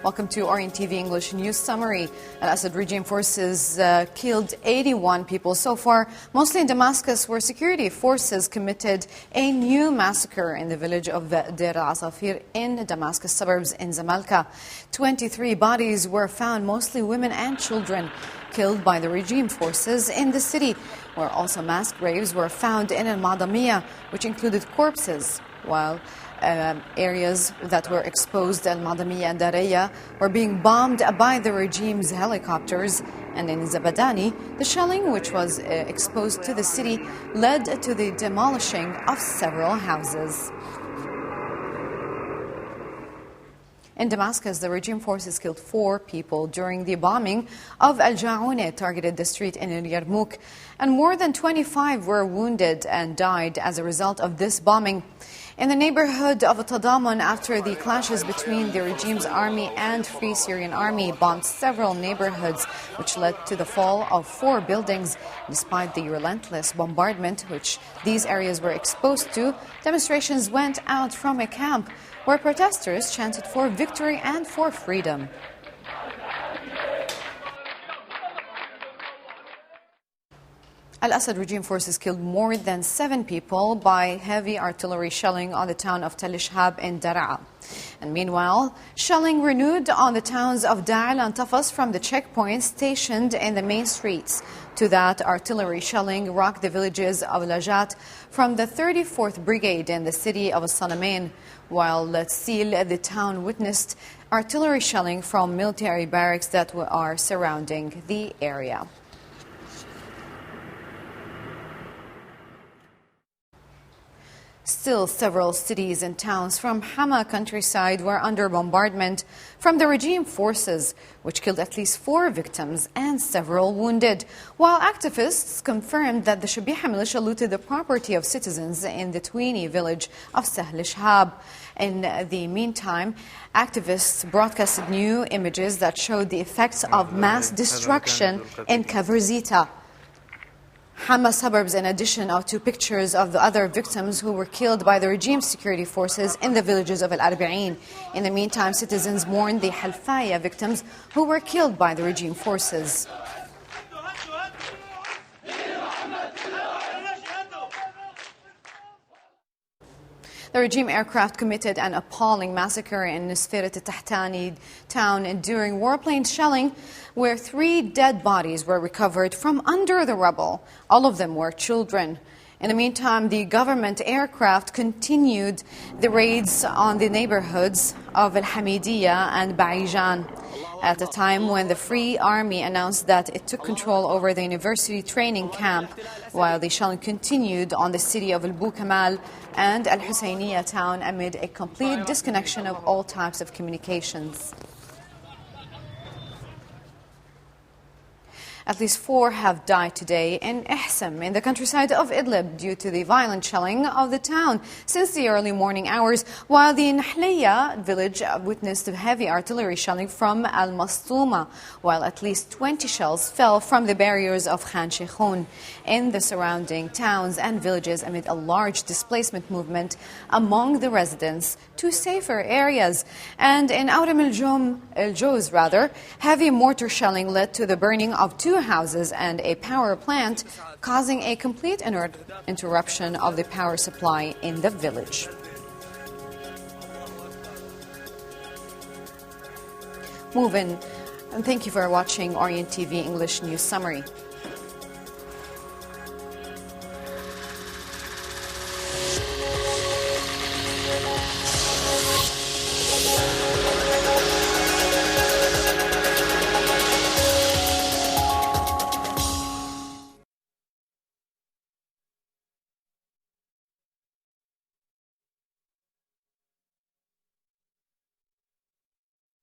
Welcome to Orient TV English News Summary. Al-Assad regime forces killed 81 people so far, mostly in Damascus, where security forces committed a new massacre in the village of Deir al-Asafir in Damascus suburbs in Zamalka. 23 bodies were found, mostly women and children, killed by the regime forces in the city, where also mass graves were found in Al-Madamiyah, which included corpses, while areas that were exposed, Al-Madamiyah and Daraya, were being bombed by the regime's helicopters. And in Zabadani, the shelling, which was exposed to the city, led to the demolishing of several houses. In Damascus, the regime forces killed 4 people during the bombing of Al-Jaoune, targeted the street in Yarmouk, and more than 25 were wounded and died as a result of this bombing. In the neighborhood of Tadaman, after the clashes between the regime's army and Free Syrian Army bombed several neighborhoods, which led to the fall of 4 buildings. Despite the relentless bombardment which these areas were exposed to, demonstrations went out from a camp where protesters chanted for victory and for freedom. Al-Assad regime forces killed more than 7 people by heavy artillery shelling on the town of Tel Shihab in Daraa. And meanwhile, shelling renewed on the towns of Da'al and Tafas from the checkpoints stationed in the main streets. To that, artillery shelling rocked the villages of Lajat from the 34th Brigade in the city of Sanamain, while Tzil, the town, witnessed artillery shelling from military barracks that are surrounding the area. Still, several cities and towns from Hama countryside were under bombardment from the regime forces, which killed at least 4 victims and several wounded, while activists confirmed that the Shabiha militia looted the property of citizens in the Tweeny village of Sahl Shihab. In the meantime, activists broadcasted new images that showed the effects of mass destruction in Kavarzita, Hama suburbs, in addition to pictures of the other victims who were killed by the regime's security forces in the villages of Al-Arba'in. In the meantime, citizens mourned the Halfaya victims who were killed by the regime forces. The regime aircraft committed an appalling massacre in Nisfirat al-Tahtani town during warplane shelling, where 3 dead bodies were recovered from under the rubble. All of them were children. In the meantime, the government aircraft continued the raids on the neighborhoods of Al-Hamidiyya and Ba'ijan, at a time when the Free Army announced that it took control over the university training camp, while the shelling continued on the city of Al-Bu Kamal and Al-Husseiniya town amid a complete disconnection of all types of communications. At least 4 have died today in Ihsam, in the countryside of Idlib, due to the violent shelling of the town since the early morning hours, while the Nahliya village witnessed heavy artillery shelling from Al-Mastuma, while at least 20 shells fell from the barriers of Khan Sheikhun in the surrounding towns and villages amid a large displacement movement among the residents to safer areas. And in Awram al-Joz, heavy mortar shelling led to the burning of 2 houses and a power plant, causing a complete interruption of the power supply in the village. Moving, and thank you for watching Orient TV English News Summary.